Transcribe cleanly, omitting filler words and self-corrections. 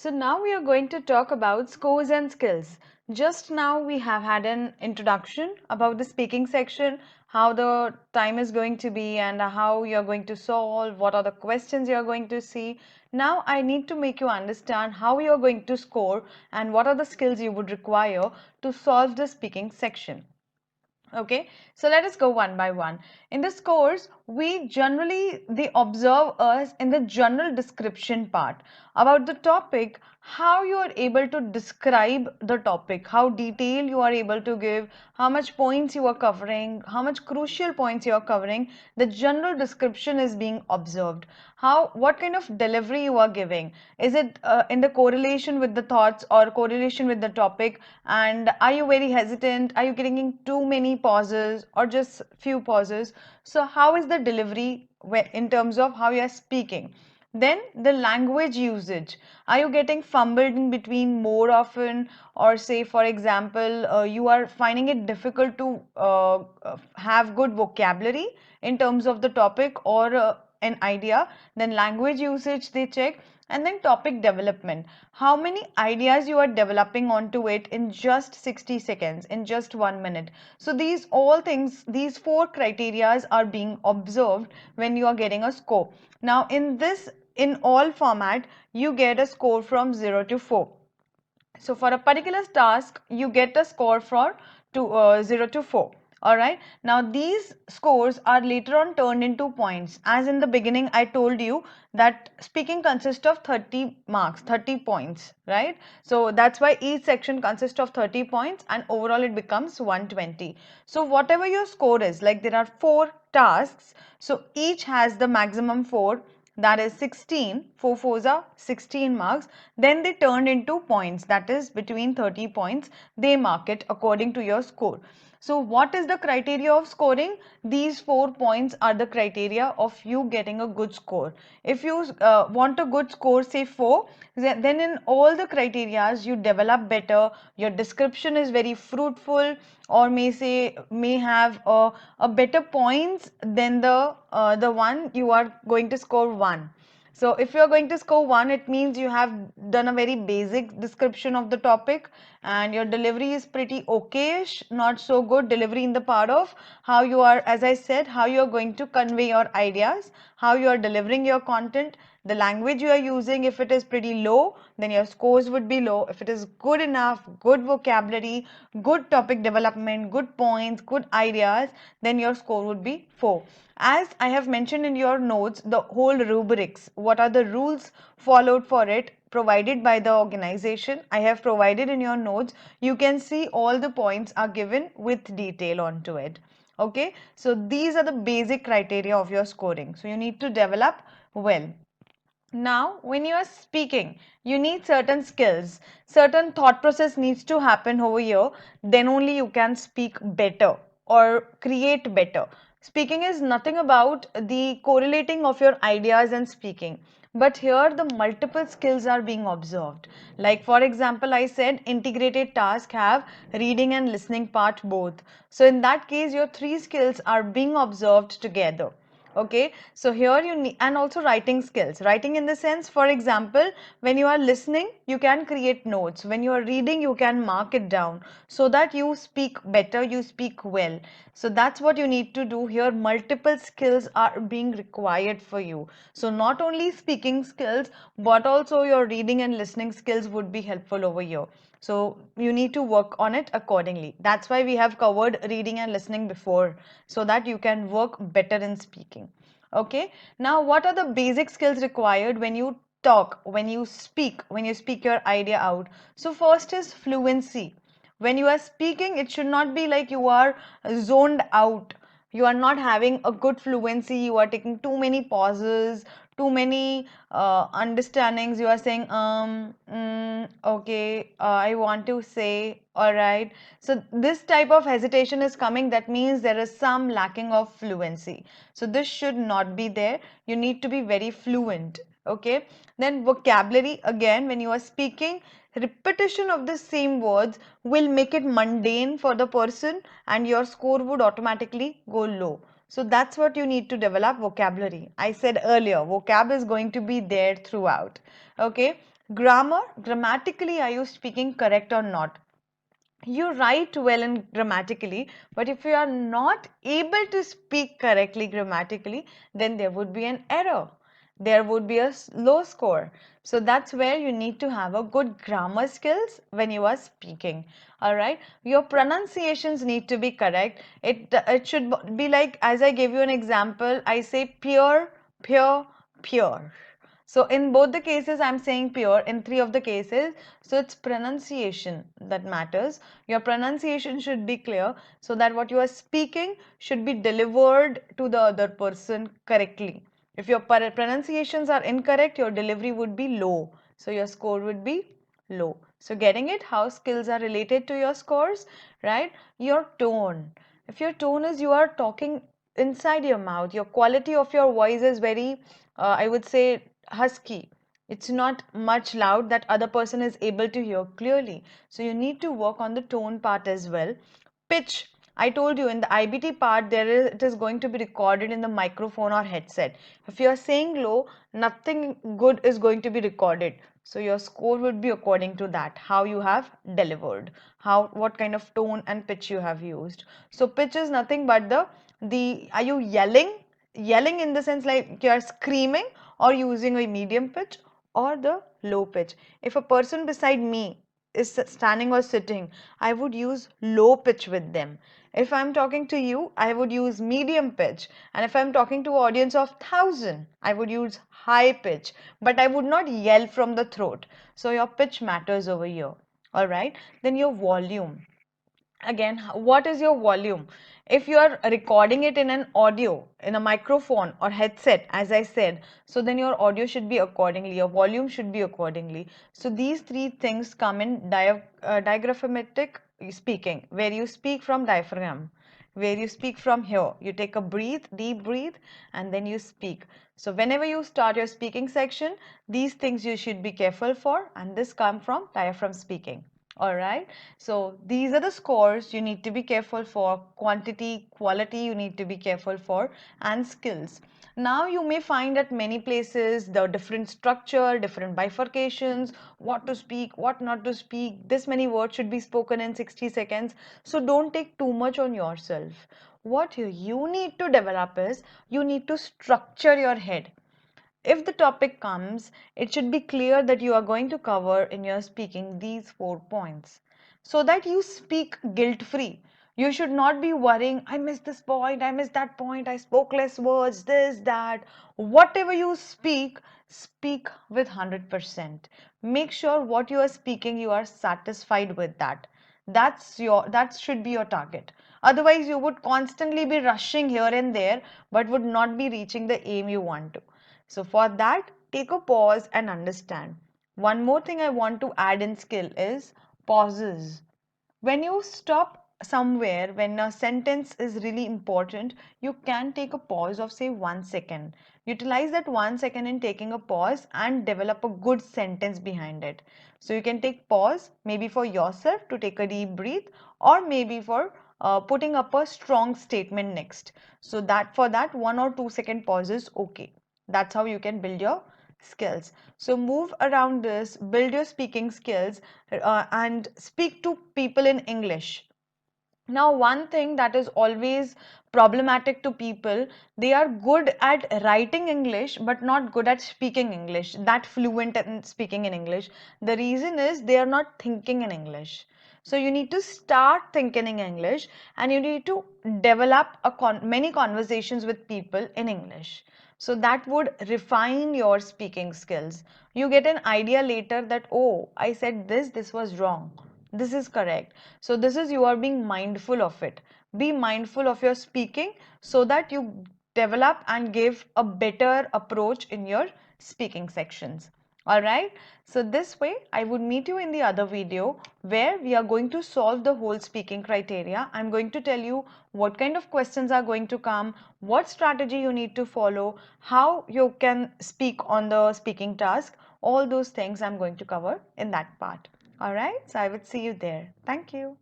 So now we are going to talk about scores and skills. Just now we have had an introduction about the speaking section, how the time is going to be and how you're going to solve, what are the questions you're going to see. Now I need to make you understand how you're going to score and what are the skills you would require to solve the speaking section. Okay, so let us go one by one. In this course, they observe us in the general description part about the topic, how you are able to describe the topic, how detailed you are able to give, how much points you are covering, how much crucial points you are covering. The general description is being observed. What kind of delivery you are giving? Is it in the correlation with the thoughts or correlation with the topic? And are you very hesitant? Are you getting too many pauses or just few pauses? So how is the delivery in terms of how you are speaking? Then the language usage. Are you getting fumbled in between more often, or say for example you are finding it difficult to have good vocabulary in terms of the topic or an idea? Then language usage they check. And then topic development, how many ideas you are developing onto it in just 60 seconds, in just 1 minute. So these all things, these four criterias are being observed when you are getting a score. Now in all format you get a score from 0 to 4. So for a particular task, you get a score for 0 to 4. Alright. Now these scores are later on turned into points. As in the beginning, I told you that speaking consists of 30 marks, 30 points, right? So that's why each section consists of 30 points and overall it becomes 120. So whatever your score is, like there are 4 tasks, so each has the maximum 4, that is 16, 4 fours are 16 marks. Then they turned into points, that is between 30 points. They mark it according to your score. So what is the criteria of scoring? These 4 points are the criteria of you getting a good score. If you want a good score, say 4, then in all the criterias you develop better, your description is very fruitful, or may have a better points than the one you are going to score 1. So if you are going to score 1, it means you have done a very basic description of the topic and your delivery is pretty okayish, not so good delivery in the part of how you are, as I said, how you are going to convey your ideas, how you are delivering your content, the language you are using. If it is pretty low, then your scores would be low. If it is good enough, good vocabulary, good topic development, good points, good ideas, then your score would be 4. As I have mentioned in your notes, the whole rubrics, what are the rules followed for it, provided by the organization, I have provided in your notes. You can see all the points are given with detail onto it. Okay, so these are the basic criteria of your scoring. So you need to develop well. Now, when you are speaking, you need certain skills, certain thought process needs to happen over here. Then only you can speak better or create better. Speaking is nothing about the correlating of your ideas and speaking. But here the multiple skills are being observed. Like for example, I said integrated task have reading and listening part both. So in that case, your 3 skills are being observed together. Okay, so here you need, and also writing skills. Writing in the sense, for example, when you are listening, you can create notes. When you are reading, you can mark it down so that you speak better, you speak well. So that's what you need to do here. Multiple skills are being required for you. So not only speaking skills, but also your reading and listening skills would be helpful over here. So you need to work on it accordingly. That's why we have covered reading and listening before, so that you can work better in speaking. Okay. Now, what are the basic skills required when you talk, when you speak your idea out? So first is fluency. When you are speaking, it should not be like you are zoned out. You are not having a good fluency. You are taking too many pauses, too many understandings. You are saying okay, I want to say, all right. So this type of hesitation is coming. That means there is some lacking of fluency. So this should not be there. You need to be very fluent. Okay. Then vocabulary, again, when you are speaking, repetition of the same words will make it mundane for the person and your score would automatically go low. So that's what you need to develop, vocabulary. I said earlier, vocab is going to be there throughout. Okay. Grammar, grammatically, are you speaking correct or not? You write well and grammatically, but if you are not able to speak correctly grammatically, then there would be an error. There would be a low score. So that's where you need to have a good grammar skills when you are speaking. All right. Your pronunciations need to be correct. It should be like, as I gave you an example, I say pure, pure, pure. So in both the cases, I'm saying pure. In three of the cases, so it's pronunciation that matters. Your pronunciation should be clear so that what you are speaking should be delivered to the other person correctly. If your pronunciations are incorrect, your delivery would be low. So your score would be low. So getting it, how skills are related to your scores, right? Your tone. If your tone is you are talking inside your mouth, your quality of your voice is very, I would say, husky. It's not much loud that other person is able to hear clearly. So you need to work on the tone part as well. Pitch. I told you in the IBT part, it is going to be recorded in the microphone or headset. If you are saying low, nothing good is going to be recorded. So your score would be according to that, how you have delivered, what kind of tone and pitch you have used. So pitch is nothing but are you yelling? Yelling in the sense like you are screaming, or using a medium pitch or the low pitch. If a person beside me is standing or sitting, I would use low pitch with them. If I'm talking to you, I would use medium pitch. And if I'm talking to an audience of 1,000, I would use high pitch. But I would not yell from the throat. So your pitch matters over here. All right. Then your volume. Again, what is your volume? If you are recording it in an audio, in a microphone or headset, as I said, so then your audio should be accordingly, your volume should be accordingly. So these three things come in diaphragmatic speaking, where you speak from diaphragm, where you speak from here. You take a breathe, deep breathe, and then you speak. So whenever you start your speaking section, these things you should be careful for, and this come from diaphragm speaking. All right. So these are the scores you need to be careful for. Quantity, quality you need to be careful for, and skills. Now you may find at many places the different structure, different bifurcations, what to speak, what not to speak. This many words should be spoken in 60 seconds. So don't take too much on yourself. What you need to develop is you need to structure your head. If the topic comes, it should be clear that you are going to cover in your speaking these 4 points so that you speak guilt free. You should not be worrying, I missed this point, I missed that point, I spoke less words, this, that. Whatever you speak, speak with 100%. Make sure what you are speaking, you are satisfied with that. That should be your target. Otherwise, you would constantly be rushing here and there, but would not be reaching the aim you want to. So for that, take a pause and understand. One more thing I want to add in skill is pauses. When you stop somewhere, when a sentence is really important, you can take a pause of say 1 second. Utilize that 1 second in taking a pause and develop a good sentence behind it. So you can take pause maybe for yourself to take a deep breath, or maybe for putting up a strong statement next. So that for that 1 or 2 second pause is okay. That's how you can build your skills. So move around this, build your speaking skills, and speak to people in English. Now, one thing that is always problematic to people, they are good at writing English but not good at speaking English, that fluent in speaking in English. The reason is they are not thinking in English. So you need to start thinking in English, and you need to develop many conversations with people in English. So that would refine your speaking skills. You get an idea later that, oh, I said this was wrong. This is correct. So this is, you are being mindful of it. Be mindful of your speaking so that you develop and give a better approach in your speaking sections. All right. So this way I would meet you in the other video where we are going to solve the whole speaking criteria. I'm going to tell you what kind of questions are going to come, what strategy you need to follow, how you can speak on the speaking task. All those things I'm going to cover in that part. All right, so I would see you there. Thank you.